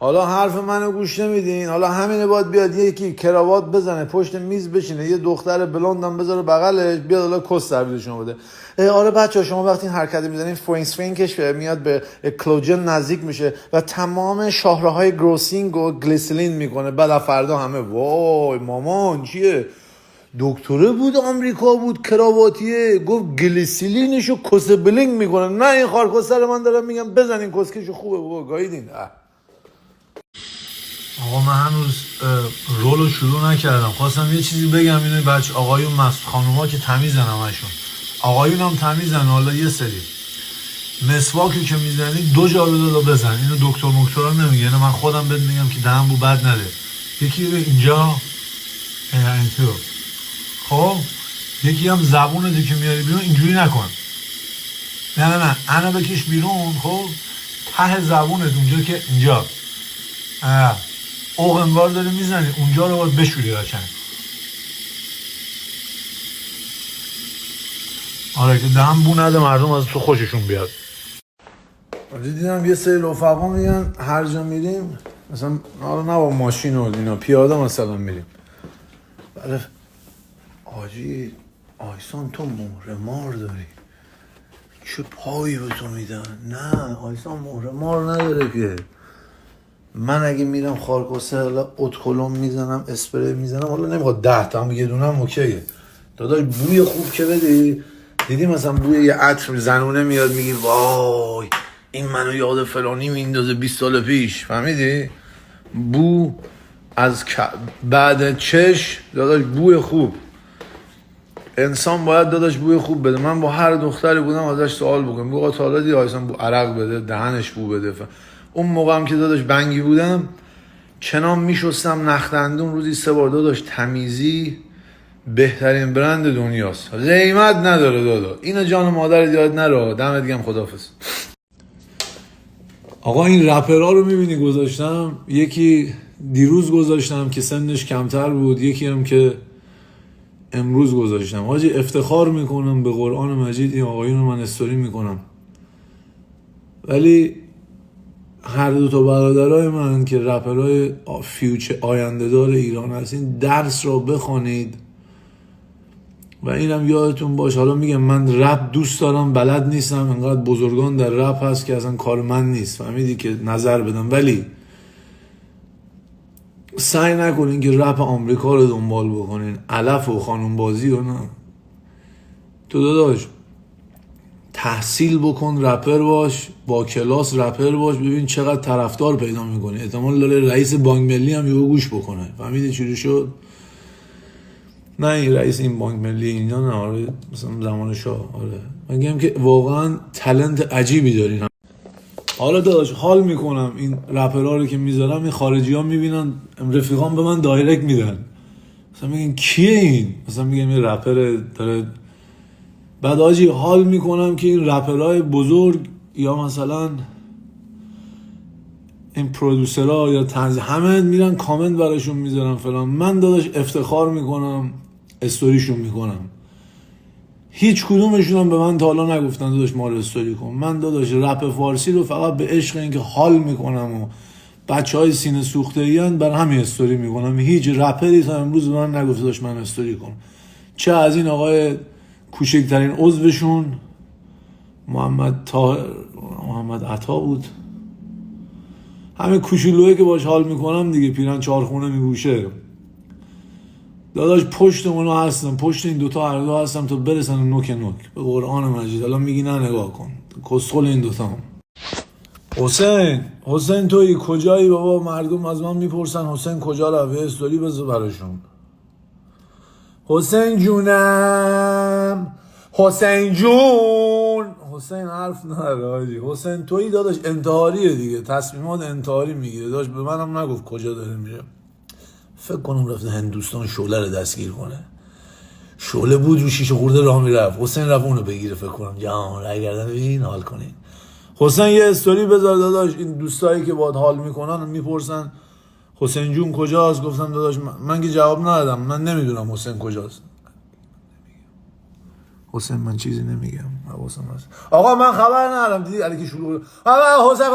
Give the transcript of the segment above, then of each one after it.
حالا حرف منو گوش نمیدین. حالا همینه باید بیاد یکی کراوات بزنه پشت میز بشینه، یه دختر بلوندم بذاره بغلش، بیاد حالا کس تحویل شما بده. آره بچه‌ها شما وقتی این حرکت میزنین فرینکش میاد به کلوجن نزدیک میشه و تمام شاهراهای گروسینگ و گلیسرین میکنه. بعد فردا همه وای مامان چیه؟ دکتره بود آمریکا بود کراواتیه، گفت گلیسرینشو کس بلینگ میکنه. نه این خارکستر من دارم میگم بزنین کسکشو خوبه بابا گاییدین. آقا من هنوز رولو شروع نکردم، خواستم یه چیزی بگم. اینه بچه آقایون مست خانوما که تمیزن همشون، آقایون هم تمیزن. حالا یه سری مسواکی که میزنی 2 جارو بزن. اینو دکتر نمیگه، اینو من خودم بهت میگم که دهن بو بد نده. یکی به اینجا این تو، خب یکی هم زبونت که میاری بیرون اینجوری نکن. نه انا بکش بیرون. خب ته زبونت اونجا که اینجا اوغنگار داری میزنی اونجا رو باید بشوری قشنگ. آره که دهم بو نده مردم از تو خوششون بیاد. دیدم یه سری رفقا میگن هر جا میریم مثلا حالا نه با ماشین و اینا پیاده مثلا میریم. بله آجی آیسان تو مهر مار داری، چه پایی به تو میدن؟ نه آیسان مهر مار نداره که. من اگه میرم خارکوسه اتکلون میزنم اسپری میزنم، حالا نمیخواد 10 تا هم یه دونم اوکیه داداش. بوی خوب که بدی. دیدی مثلا بوی یه عطر زنونه میاد میگی وای این منو یاد فلانی میندازه 20 سال پیش، فهمیدی؟ بو از بعد چش داداش بوی خوب. انسان باید داداش بوی خوب بده. من با هر دختری بودم ازش سوال بکنم بگو تا حالا دیدی اصلا بو عرق بده دهنش بو بده. اون موقع هم که داداش بنگی بودم چنان میشستم نختندون روزی 3 بار. داداش تمیزی بهترین برند دنیاست، قیمت نداره دادا. اینو جان مادر یاد نره. دمت گرم خداحافظ. آقا این رپرها رو میبینی گذاشتم، یکی دیروز گذاشتم که سنش کمتر بود، یکی هم که امروز گذاشتم. حاجی افتخار میکنم به قرآن مجید این آقایون رو من استوری میکنم، ولی هر دو تا برادرای من که رپرهای فیوچر آینده دار ایران هستین درس را بخوانید و اینم یادتون باش. حالا میگم من رپ دوست دارم، بلد نیستم، انقدر بزرگان در رپ هست که اصلا کار من نیست، فهمیدی که نظر بدم، ولی سعی نکنین که رپ آمریکا رو دنبال بکنین، علف و خانم بازی و نه. تو داداش تحصیل بکن، رپر باش، با کلاس رپر باش، ببین چقدر طرفدار پیدا میکنی. احتمال داره رئیس بانک ملی هم یهو گوش بکنه، فهمیدی چوری شد؟ نه این رئیس این بانک ملی اینا نه، آره مثلا زمان شاه. آره من میگم که واقعا تالنت عجیبی دارین. حالا داداش حال میکنم این رپرها رو که میذارم این خارجی ها میبینن، رفیقان به من دایرکت میدن مثلا میگن کیه این، مثلا میگم یه رپر داره. بعد آجی حال میکنم که این رپرهای بزرگ یا مثلا این پرودوسرها یا همه میرن کامنت براشون میذارن فلان. من داداش افتخار میکنم استوریشون میکنم. هیچ کدومشون هم به من تا حالا نگفتن داداش ما رو استوری کن. من داداش رپ فارسی رو فقط به عشق اینکه حال میکنم و بچهای سینه سوخته ایان بر همین استوری میکنم. هیچ رپری تا امروز به من نگفت داداش من استوری کن. چه از این آقای کوچکترین عضوشون محمد عطا بود، همه کوچولوئه که باش حال میکنم دیگه، پیرن 4 خونه میگوشه. داداش پشت اونا هستم، پشت این دوتا هر دو هستم تا برسن نوک به قرآن مجید. الان میگی نه نگاه کن کسخل این دوتا هم. حسین توی کجایی بابا؟ مردم از من میپرسن حسین کجا رفت، استوری بذار براشون. حسین جونم، حسین جون، حسین حرف نداره حاجی. حسین تویی داداش انتحاریه دیگه، تصمیمات انتحاری میگیره. داداش به منم نگفت کجا داره میره. فکر کنم رفته هندوستان شعله رو دستگیر کنه. شعله بود رو شیشه خورده راه میرفت، حسین رفت اونو بگیره. فکر کنم جان رای گردن ببین حال کنین. حسین یه استوری بذار داداش، این دوستایی که باهات حال میکنن میپرسن حسین جون کجاست. گفتم داداش من که جواب ندادم، من نمیدونم حسین کجاست. حسین من چیزی نمیگم، حواسم هست. آقا من خبر ندارم، دیدی الکی شروع. آقا حسین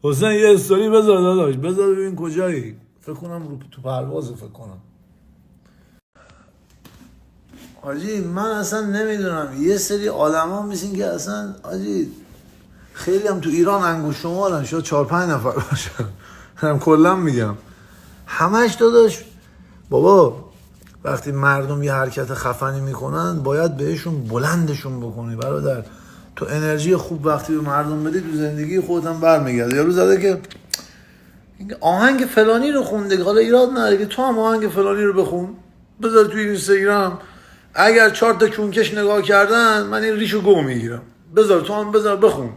حسین یه استوری بذار داداش، بذار ببین کجایی. فکر کنم رو تو پروازه، فکر کنم. حاجی من اصلا نمیدونم، یه سری آدم ها میسین که اصلا حاجی خیلی هم تو ایران انگوش شمارن، شاید 4-5 نفر باشن، هم کلا میگم همش داداش. بابا وقتی مردم یه حرکت خفنی میکنن باید بهشون بلندشون بکنی برادر. تو انرژی خوب وقتی به مردم بدی تو زندگی خودت هم برمیگرده. یارو زده که آهنگ فلانی رو خونده، حالا ایراد نداره که تو هم آهنگ فلانی رو بخون، بذار توی اینستاگرام. اگر 4 تا کونکش نگاه کردن من این ریشو گم میگیرم، بذار تو هم بذار بخون.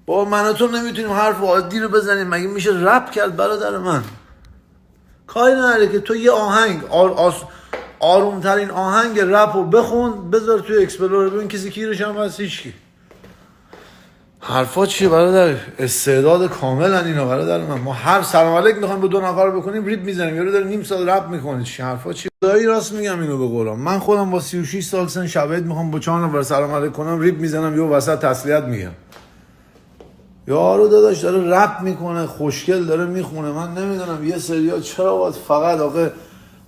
بابا من و تو نمیتونیم حرف عادی رو بزنیم، مگه میشه رپ کرد برادر من؟ کاری نداره که تو یه آهنگ آرومترین آهنگ رپ رو بخون، بذار توی اکسپلور ببین کسی کیرش هم هست، هیچکی. حرفا چیه برادر؟ استعداد کاملن اینا برادر من. ما هر سلام علیک میخوایم با 2 نفر بکنیم ریپ میزنیم، یارو داره نیم ساعت رپ میکنه. چی حرفا چیه؟ دایی راست میگم اینو به قرآن. من خودم با 36 سال سن شبیه میخوام با 4 نفر سلام علیک کنم، ریپ میزنم، یهو وسط تسلیت میگم. یارو داداش داره رپ میکنه، خوشگل داره میخونه. من نمیدونم یه سریا چرا باید فقط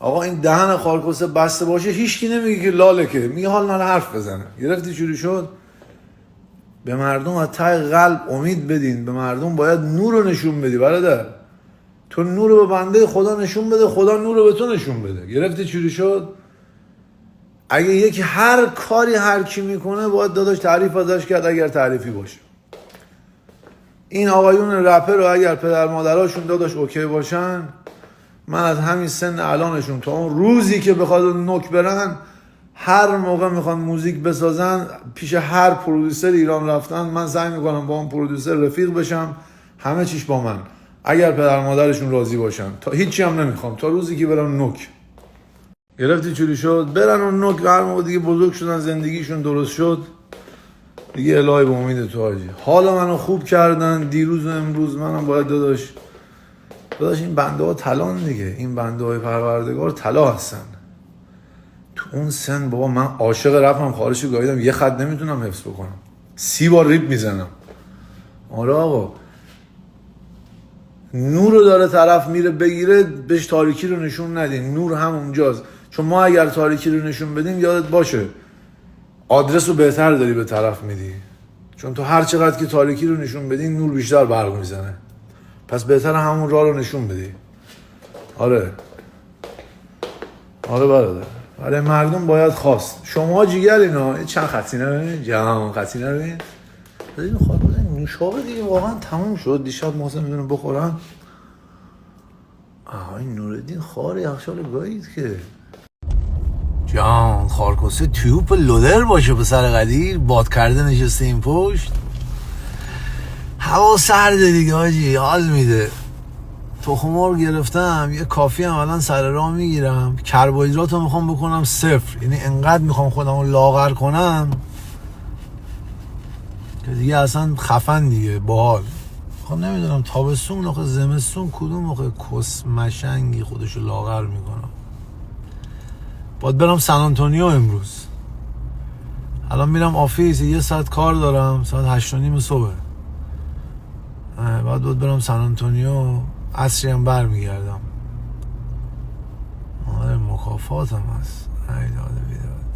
آقا این دهن خارکسته بسته باشه، هیچکی نمیگه که لاله، که میگه حال نال حرف بزنه. گرفتی چوری شد؟ به مردم از ته قلب امید بدین. به مردم باید نور رو نشون بدی برادر. تو نور رو به بنده خدا نشون بده، خدا نور رو به تو نشون بده. گرفتی چوری شد؟ اگه یکی هر کاری هر کی میکنه باید داداش تعریف ازش کرد، اگر تعریفی باشه. این آقایون رپر رو اگر پدر مادراشون داداش اوکی باشن، من از همین سن الانشون تا اون روزی که بخواد نوک برن، هر موقع میخوان موزیک بسازن پیش هر پرودوسر ایران رفتن، من سعی میکنم با اون پرودوسر رفیق بشم، همه چیش با من، اگر پدر مادرشون راضی باشن. تا هیچی هم نمیخوام تا روزی که برن نوک. گرفتی چوری شد؟ برن اون نوک، هر موقع دیگه بزرگ شدن زندگیشون درست شد دیگه، الهی به امید تو حاجی. حالا منو خوب کردن دیروز و امروز، منم باید داداش این بنده ها طلان دیگه، این بنده های پروردگار طلا هستن. تو اون سن بابا من عاشق رپم، خارشی گاهیدم یه خط نمیتونم حفظ بکنم، 30 بار ریپ میزنم. آره آقا نور رو داره طرف میره بگیره، بهش تاریکی رو نشون ندین، نور همونجاست. چون ما اگر تاریکی رو نشون بدیم یادت باشه آدرس رو بهتر داری به طرف میدی، چون تو هر چقدر که تاریکی رو نشون بدی نور بیشتر برق میزنه. پس بهتر همون راه رو نشون بدی. آره برادر، برای مردم باید خواست. شما جیگر اینا چند خطی نبین؟ جهان خطی نبین؟ این خواهد بزنیم نوشابه دیگه، واقعا تموم شد. دیشب محسن میدونم بخورن. این نوردین خار یخشال گایید که جان خارکسته تیوب لودر باشه به سر قدیر، باد کرده نشسته این پشت، هوا سرده دیگه حاجی، حال میده. تخم مرغ گرفتم، یه کافی هم الان سر راه میگیرم، کربوهیدرات رو میخوام بکنم 0، یعنی انقدر میخوام خودم رو لاغر کنم که دیگه اصلا خفن دیگه، باحال. خب نمیدونم تابستون آخه زمستون کدوم آخه کس مشنگی خودشو لاغر میکنم. باید برم سن آنتونیو امروز، الان میرم آفیس، 1 ساعت کار دارم، ساعت 8:30 صبح. باید برم سن آنتونیو، عصری هم برمیگردم. آره مکافات هم هست. ای داده بیداد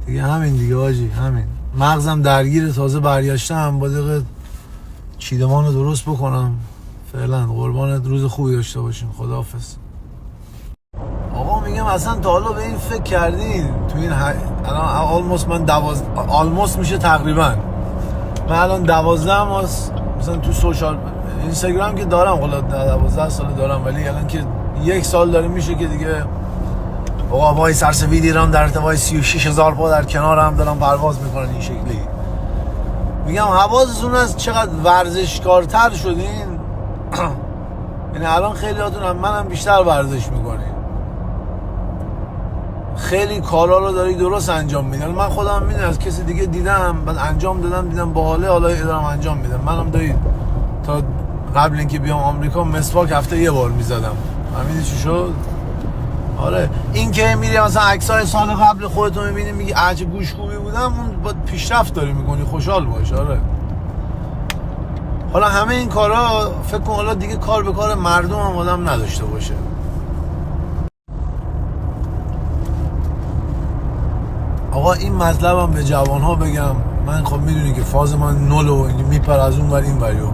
دیگه، همین دیگه آجی، همین. مغزم درگیر، تازه برگشتم، با دقیقه چیدمان رو درست بکنم. فعلا قربانت، روز خوبی داشته باشین، خداحافظ. آقا میگم اصلا تا حالا به این فکر کردین تو این الان آلموست من آلموست میشه تقریبا، من الان 12 ماست مثلا تو سوشال اینستاگرام که دارم، حالا 12 سال دارم، ولی الان که 1 سال داره میشه که دیگه آقا وای سرسوید ایران در ارتفاع 36,000 پا در کنارم دارم پرواز میکنن این شکلی. میگم حواستون از چقدر ورزشکارتر شدین. یعنی الان خیلی هاتون هم منم بیشتر ورزش میکنیم، خیلی کارا رو داری درست انجام میدن. من خودم میدونم از کسی دیگه دیدم، بعد انجام دادم، دیدم باحاله، حالا دارم انجام میدم. منم دارید تا قبل اینکه بیام آمریکا مسواک هفته 1 بار میزدم. فهمیدی چی شد؟ آره این که میری مثلا عکسای سال قبل خودتو میبینی میگی عجب گوشکوبی بودم، اون با پیشرفت داری میکنی، خوشحال باش. آره حالا همه این کارا فکر کن حالا دیگه کار به کار مردم هم آدم نداشته باشه. آقا این مطلبم به جوانها بگم، من خب میدونی که فاز من نل و میپر از اون ور این وریو.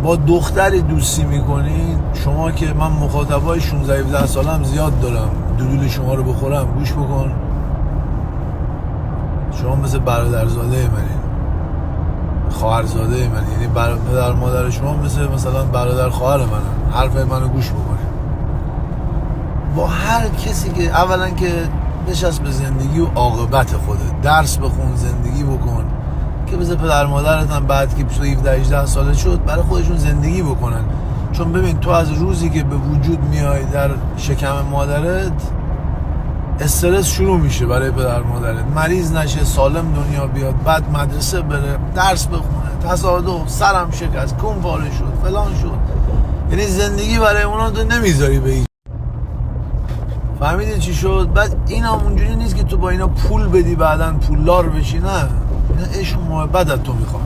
با دختری دوستی میکنین شما که من مخاطبای 16-17 سالم زیاد دارم، دودول شما رو بخورم، گوش بکن. شما مثل برادرزاده منین، خواهرزاده من، یعنی پدر مادر شما مثلا برادر خواهر منن. حرف منو گوش بکنین. با هر کسی که اولا که بشست به زندگی و عاقبت خودت درس بخون، زندگی بکن که بذار پدر مادرت هم بعد که 17-18 ساله شد برای خودشون زندگی بکنن. چون ببین تو از روزی که به وجود میای در شکم مادرت استرس شروع میشه برای پدر مادرت، مریض نشه، سالم دنیا بیاد، بعد مدرسه بره، درس بخونه، تصادف، سرم شکست، کون پاره شد، فلان شد. یعنی زندگی برای اونا تو نمیذاری به هیچ. فهمیدی چی شد؟ بعد این هم اونجوری نیست که تو با اینا پول بدی بعدن پولدار بشی، نه، اینا عشق و محبت از تو میخوان.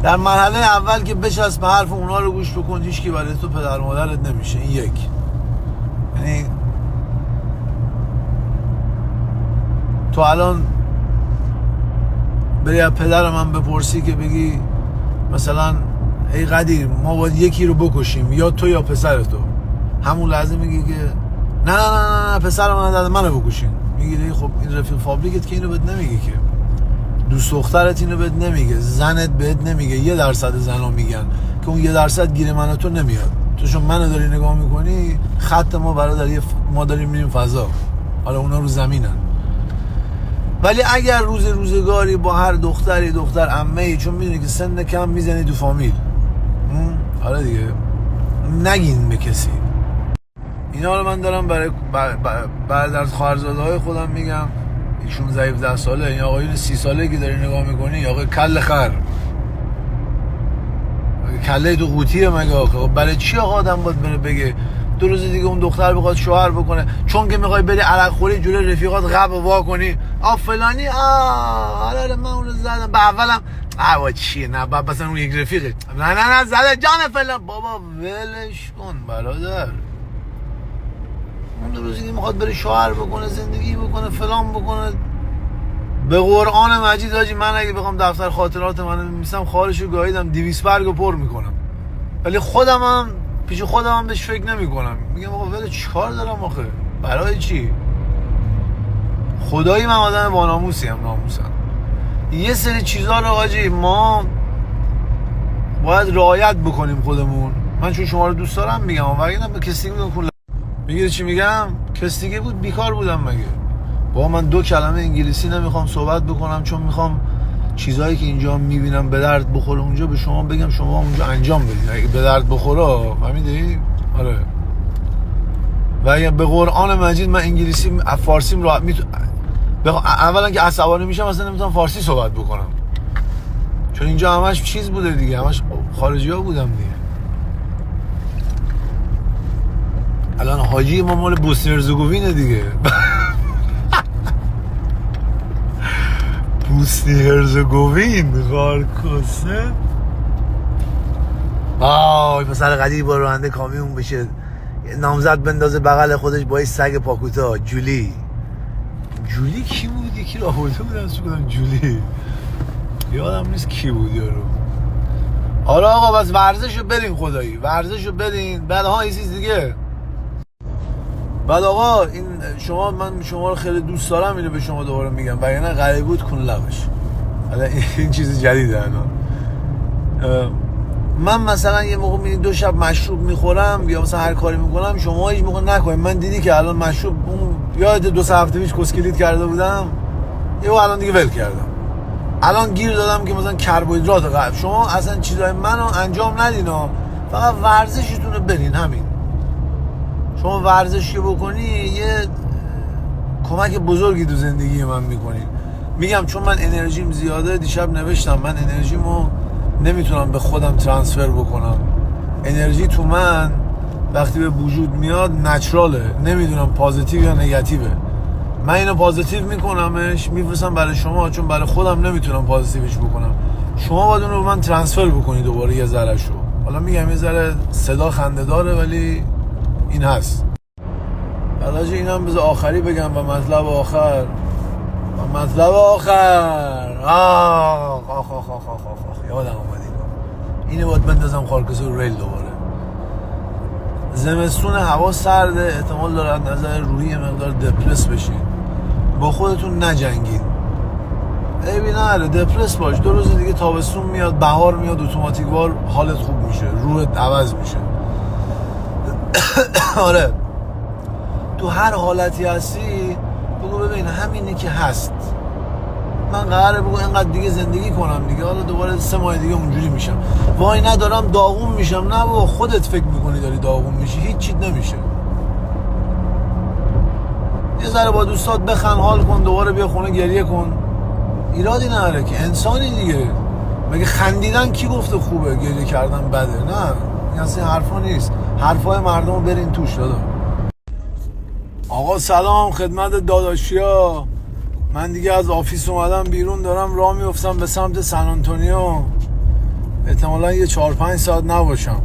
در مرحله اول که بچسب به حرف اونا رو گوش بکن، هیچ کی برای تو پدر مادرت نمیشه. این یک. یعنی تو الان بری از پدر من بپرسی که بگی مثلا ای قدیر ما باید یکی رو بکشیم، یا تو یا پسر تو، همون لحظه میگی که نه نه نه نه پسر منو بکشین. میگی خب این رفیق فابریکت که اینو بهت نمیگه، که دوست دخترت اینو بهت نمیگه، زنت بهت نمیگه. 1% زنا میگن که اون 1% گیر من و تو نمیاد. تو چون منو داری نگاه میکنی، خط ما برادر ما داریم میریم فضا، حالا اونا رو زمینن. ولی اگر روزگاری با هر دختری دختر عمه‌ای، چون میدونی که سن کم میزنی تو فامیل، حالا دیگه نگین به کسی. اینا رو من دارم برای از خواهرزاده‌های خودم میگم. 16-17 ساله، این آقایون 30 ساله که داری نگاه میکنی، آقای کله خر، کله تو قوطیه مگه آقا؟ برای چی آقا آدم باید بره بگه 2 روز دیگه اون دختر بخواد شوهر بکنه چون که میخوای بری عرق خوری جلوی رفیقات غب وا کنی، فلانی آره من اون رو زدم، به اولم چیه، نه بعد مثلا اون یک رفیقه، نه زده جان فلان. بابا ولش کن برادر. اون 2 روز دیگه میخواد بره شوهر بکنه، زندگی بکنه، فلان بکنه. به قرآن مجید حاجی، من اگه بخوام دفتر خاطرات منو می‌نویسم خارشو گاهیدم 200 برگو پر میکنم، ولی خودم پیش خودم بهش فکر نمیکنم. میگم آقا ول چیکار دارم آخه، برای چی؟ خدایی من آدم باناموسی ام، ناموسم. یه سری چیزا رو حاجی ما باید رعایت بکنیم خودمون. من چون شما رو دوست دارم میگم، وگرنه به کسی میگم میگی چی میگم؟ کسی دیگه بود بیکار بودم مگه؟ با من 2 کلمه انگلیسی نمیخوام صحبت بکنم، چون میخوام چیزایی که اینجا میبینم به درد بخوره اونجا به شما بگم، شما اونجا انجام بدید اگه به درد بخوره. فهمیدی؟ آره. و اگه به قرآن مجید من انگلیسی فارسیم راحت اولا که عصبانی میشم اصلا نمیتونم فارسی صحبت بکنم، چون اینجا همش چیز بوده دیگه، همش خارجی ها بودم دیگه. الان حاجی ما مال بوسنی هرزگوینه دیگه. بوسنی هرزگوین خارکسه. پسر قدیر با راننده کامیون بشه، نامزد بندازه بغل خودش با این سگ پاکوتا. جولی کی بود؟ یکی رو آورده بودن سو کنم جولی، یادم نیست کی بود یارو. آره آقا بس ورزشو برین، خدایی ورزشو برین. بعد یه چیز دیگه، بعد آقا این من شما رو خیلی دوست دارم، اینو به شما دوباره میگم، وگرنه غریب بود کن لبش. حالا این چیز جدیده الان. من مثلا یه موقع 2 شب مشروب میخورم یا مثلا هر کاری میکنم، شما هیچ موقع نکنید. من دیدی که الان مشروب اون یاد 2 هفته پیش کسکلیت کرده بودم، الان دیگه ول کردم. الان گیر دادم که مثلا کربوهیدرات قلب. شما اصلا چیزای منو انجام ندین، فقط ورزشتون رو برین. همین. شما ورزش که بکنی یه کمک بزرگی تو زندگی من میکنی. میگم چون من انرژیم زیاده، دیشب نوشتم من انرژیمو نمیتونم به خودم ترانسفر بکنم. انرژی تو من وقتی به وجود میاد نچراله، نمیدونم پازیتیو یا نگاتیوه. من اینو پازیتیو میکنمش میفرستم برای شما، چون برای خودم نمیتونم پازیتیوش بکنم. شما باید اون رو به من ترانسفر بکنی دوباره یه ذره شو. حالا میگم یه ذره صدا خنده داره ولی این هست. علاج اینم بذار آخری بگم و مطلب آخر. یادم اومد اینو باید بندازم خارکس رو ریل دوباره. زمستون هوا سرده، احتمال داره نظر روحی مقدار دپرس بشین. با خودتون نجنگین. نره دپرس باش. 2 روز دیگه تابستون میاد، بهار میاد، اتوماتیک وار حالت خوب میشه، روحت عوض میشه. آره تو هر حالتی هستی بگو ببین همینی که هست، من قراره بگو اینقدر دیگه زندگی کنم دیگه، حالا دوباره 3 ماه دیگه اونجوری میشم، وای ندارم داغون میشم. نه بابا خودت فکر میکنی داری داغون میشی، هیچ چیز نمیشه. یه ذره با دوستات بخند، حال کن، دوباره بیا خونه گریه کن، ایرادی نداره که انسانی دیگه. مگه خندیدن کی گفته خوبه، گریه کردن بده؟ نه این اصلا حرفا نیست، حرفای مردم رو برین توش. دادا آقا سلام خدمت داداشیا، من دیگه از آفیس اومدم بیرون، دارم راه میافتم به سمت سن آنتونیو. احتمالا یه 4-5 ساعت نباشم،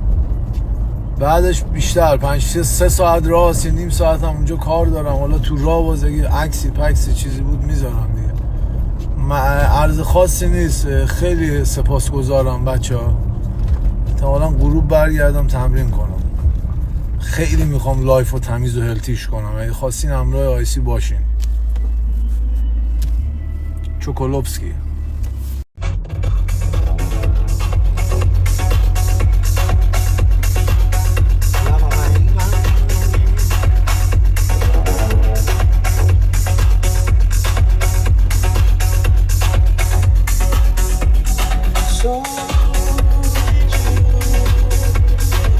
بعدش بیشتر 5-3 ساعت راه، 3.5 ساعت هم اونجا کار دارم. حالا تو راه باز اگه عکسی پکسی چیزی بود میذارم دیگه. عرض خاصی نیست، خیلی سپاسگزارم بچه‌ها. احتمالا غروب برگردم تمرین کنم. خیلی میخوام لایف رو تمیز و هلتیش کنم. اگه خواستین همراه آیسی باشین. چوکولوفسکی.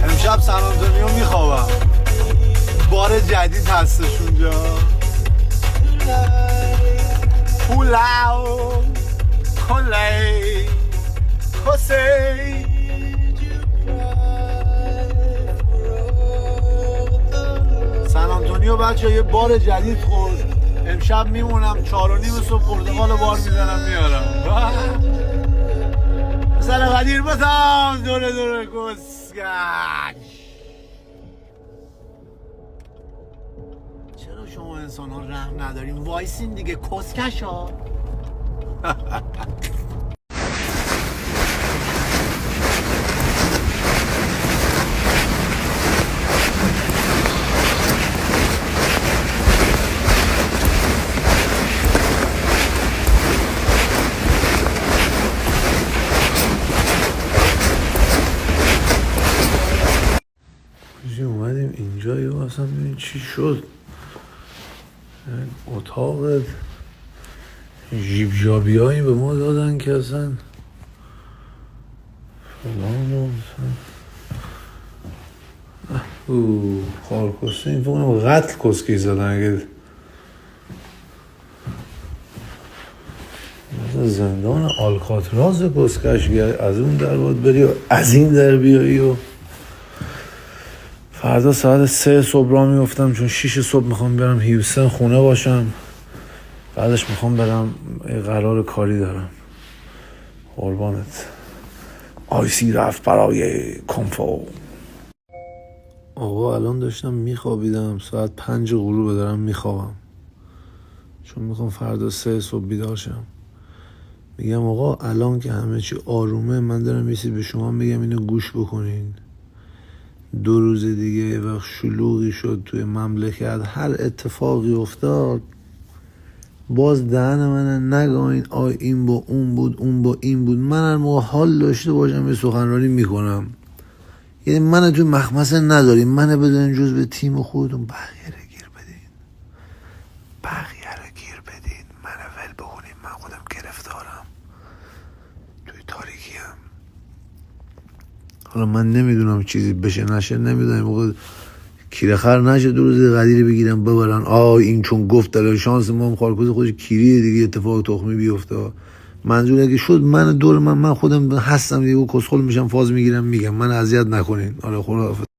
امشب سن آنتونیو میخوابم، بار جدید هستش اونجا. پولاو کلی کسی سن آنتونیو بچه یه بار جدید خورد. امشب میمونم 4:30 صبح پرتقال بار میزنم میارم. مثلا قدیر بتام دوره کسکش. چرا شما انسان ها رحم ندارین؟ وایسین دیگه کسکش ها. اومدیم اینجا یا اصلا ببین چی شد. اتاق جیب جابی هایی به ما دادن که اصلا فلان و خارکسته. این فکرم قتل کسکی زدن. اگه زندان آلکاتراز کسکش از اون در باید بری و از این در بیایی. و فردا ساعت 3 صبح راه میفتم چون 6 صبح میخوام برم هیوستن خونه باشم. بعدش میخوام برم قرار کاری دارم. قربانت. آیسی رفت برای کنفو. آقا الان داشتم میخوابیدم، ساعت 5 غروب دارم میخوابم چون میخوام فردا 3 صبح بیدار شم. میگم آقا الان که همه چی آرومه، من دارم یه چیزی به شما میگم اینو گوش بکنین. 2 روز دیگه یه وقت شلوغی شد توی مملکت، هر اتفاقی افتاد، باز دهن من نگاین این با اون بود، اون با این بود. من هر موقع حال داشته باشم یه سخنرانی میکنم. یعنی من توی مخمسه نداریم، من بدون جز به تیم خودتون بقیه رو گیر بدین، من ول بکنیم. من خودم گرفتارم، توی تاریکیم. حالا من نمیدونم چیزی بشه نشه، نمیدونم موقع کیرخر نشه 2 روز قدیری بگیرم ببرن این چون گفت داره شانس ما هم خارکوز خودش کیریه دیگه، اتفاق تخمی بیفته. منظور اگه شد من دور من خودم هستم دیگه، کسخل میشم، فاز میگیرم میگم من اذیت نکنین. آره خدا حافظ.